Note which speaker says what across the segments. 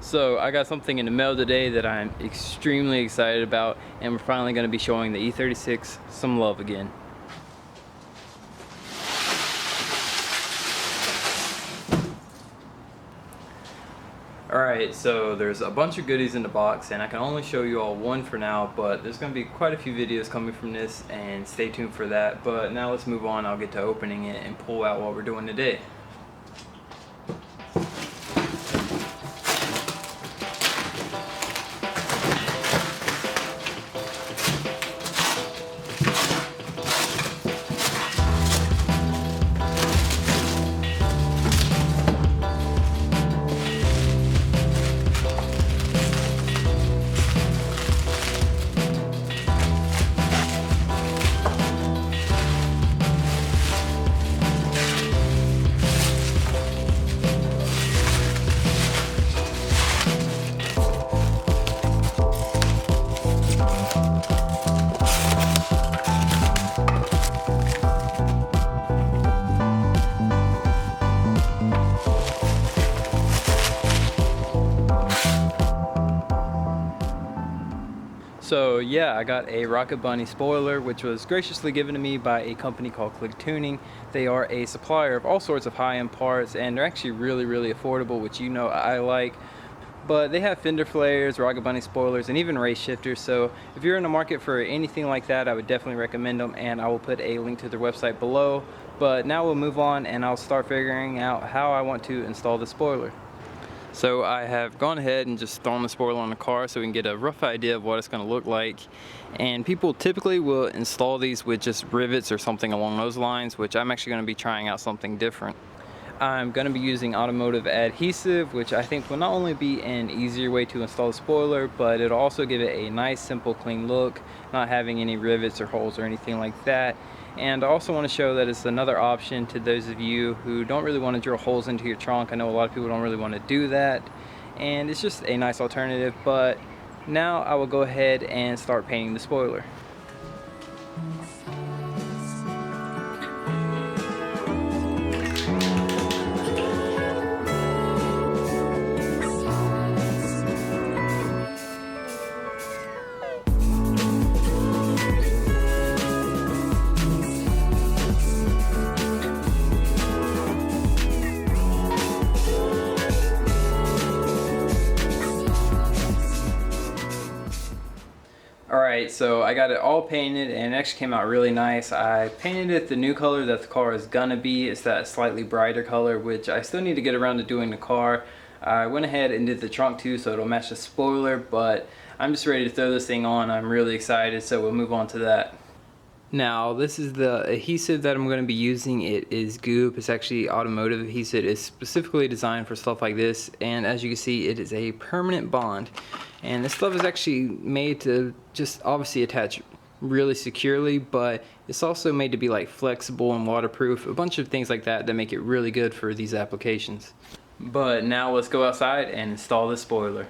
Speaker 1: So I got something in the mail today that I'm extremely excited about, and we're finally going to be showing the E36 some love again. Alright, so there's a bunch of goodies in the box, and I can only show you all one for now, but there's going to be quite a few videos coming from this, and stay tuned for that. But now let's move on. I'll get to opening it and pull out what we're doing today. So yeah, I got a Rocket Bunny spoiler, which was graciously given to me by a company called Click Tuning. They are a supplier of all sorts of high-end parts, and they're actually really affordable, which you know I like. But they have fender flares, Rocket Bunny spoilers, and even race shifters. So if you're in the market for anything like that, I would definitely recommend them, and I will put a link to their website below. But now we'll move on, and I'll start figuring out how I want to install the spoiler. So I have gone ahead and just thrown the spoiler on the car so we can get a rough idea of what it's going to look like. And people typically will install these with just rivets or something along those lines, which I'm actually going to be trying out something different. I'm going to be using automotive adhesive, which I think will not only be an easier way to install the spoiler, but it'll also give it a nice, simple, clean look, not having any rivets or holes or anything like that. And I also want to show that it's another option to those of you who don't really want to drill holes into your trunk. I know a lot of people don't really want to do that, and it's just a nice alternative. But now I will go ahead and start painting the spoiler. Alright, so I got it all painted and it actually came out really nice. I painted it the new color that the car is gonna be. It's that slightly brighter color, which I still need to get around to doing the car. I went ahead and did the trunk too, so it'll match the spoiler, but I'm just ready to throw this thing on. I'm really excited, so we'll move on to that. Now, this is the adhesive that I'm going to be using. It is goop. It's actually automotive adhesive. It's specifically designed for stuff like this, and as you can see, it is a permanent bond. And this stuff is actually made to just obviously attach really securely, but it's also made to be like flexible and waterproof, a bunch of things like that that make it really good for these applications. But now let's go outside and install the spoiler.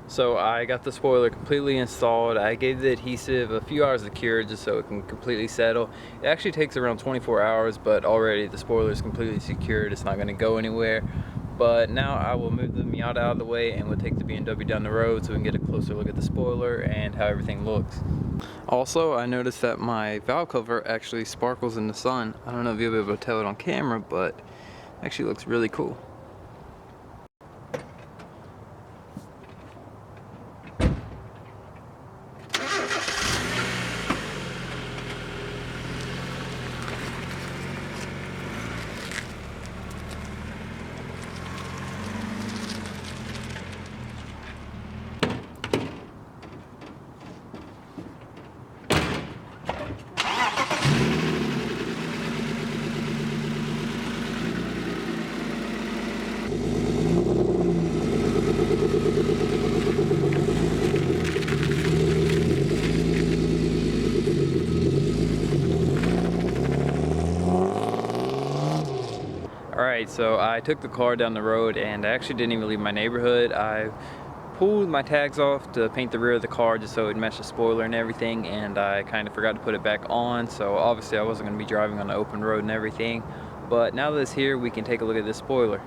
Speaker 1: So I got the spoiler completely installed. I gave the adhesive a few hours to cure just so it can completely settle. It actually takes around 24 hours, but already the spoiler is completely secured. It's not going to go anywhere. But now I will move the Miata out of the way and we'll take the BMW down the road so we can get a closer look at the spoiler and how everything looks. Also, I noticed that my valve cover actually sparkles in the sun. I don't know if you'll be able to tell it on camera, but it actually looks really cool. Alright, so I took the car down the road and I actually didn't even leave my neighborhood. I pulled my tags off to paint the rear of the car just so it would match the spoiler and everything, and I kind of forgot to put it back on, so obviously I wasn't going to be driving on the open road and everything. But now that it's here, we can take a look at this spoiler.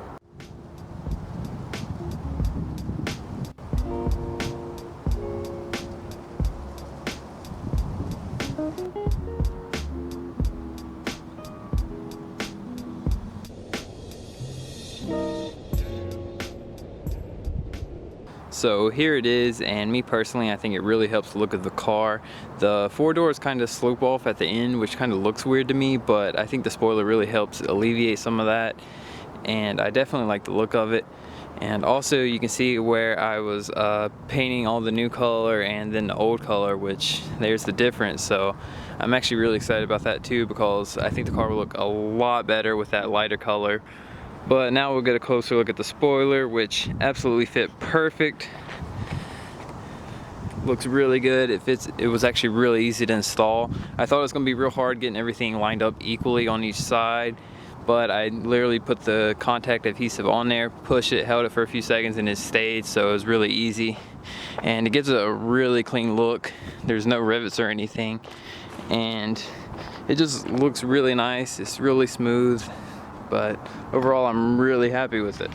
Speaker 1: So here it is, and me personally, I think it really helps the look of the car. The four doors kind of slope off at the end, which kind of looks weird to me, but I think the spoiler really helps alleviate some of that, and I definitely like the look of it. And also you can see where I was painting all the new color and then the old color, which there's the difference. So I'm actually really excited about that too, because I think the car will look a lot better with that lighter color. But now we'll get a closer look at the spoiler, which absolutely fit perfect. Looks really good. It fits. It was actually really easy to install. I thought it was going to be real hard getting everything lined up equally on each side, but I literally put the contact adhesive on there, push it, held it for a few seconds, and it stayed, so it was really easy. And it gives it a really clean look. There's no rivets or anything, and it just looks really nice. It's really smooth. But overall, I'm really happy with it.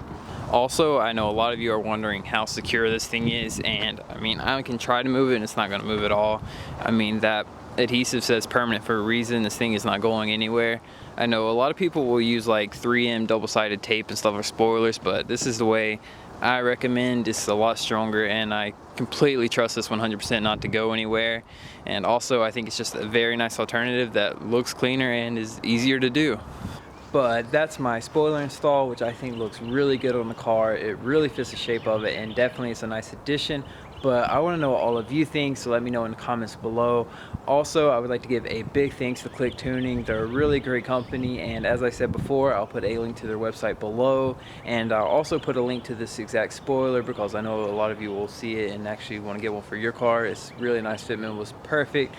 Speaker 1: Also, I know a lot of you are wondering how secure this thing is, and I mean, I can try to move it and it's not going to move at all. I mean, that adhesive says permanent for a reason. This thing is not going anywhere. I know a lot of people will use like 3M double-sided tape and stuff for spoilers, but this is the way I recommend. It's a lot stronger, and I completely trust this 100% not to go anywhere. And also, I think it's just a very nice alternative that looks cleaner and is easier to do. But that's my spoiler install, which I think looks really good on the car. It really fits the shape of it, and definitely it's a nice addition. But I want to know what all of you think, so let me know in the comments below. Also, I would like to give a big thanks to Click Tuning. They're a really great company, and as I said before, I'll put a link to their website below, and I'll also put a link to this exact spoiler, because I know a lot of you will see it and actually want to get one for your car. It's really nice fitment, was perfect.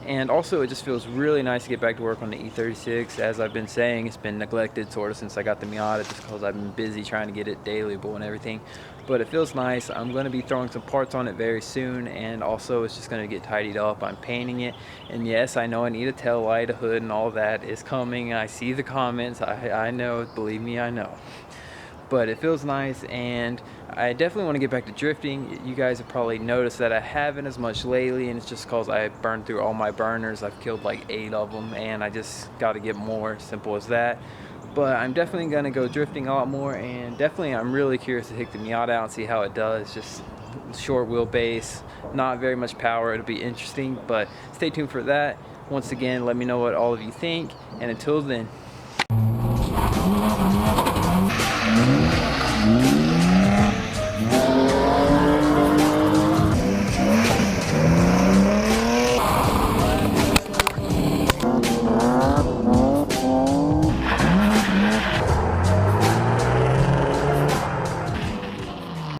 Speaker 1: And also, it just feels really nice to get back to work on the E36. As I've been saying, it's been neglected sort of since I got the Miata, just because I've been busy trying to get it dailyable and everything. But it feels nice. I'm going to be throwing some parts on it very soon, and also it's just going to get tidied up. I'm painting it, and yes, I know I need a tail light, a hood, and all that is coming. I see the comments. I know, believe me, I know. But it feels nice, and I definitely want to get back to drifting. You guys have probably noticed that I haven't as much lately, and it's just because I burned through all my burners. I've killed like 8 of them, and I just got to get more, simple as that. But I'm definitely going to go drifting a lot more, and definitely I'm really curious to take the Miata out and see how it does. Just short wheelbase, not very much power. It'll be interesting, but stay tuned for that. Once again, let me know what all of you think, and until then,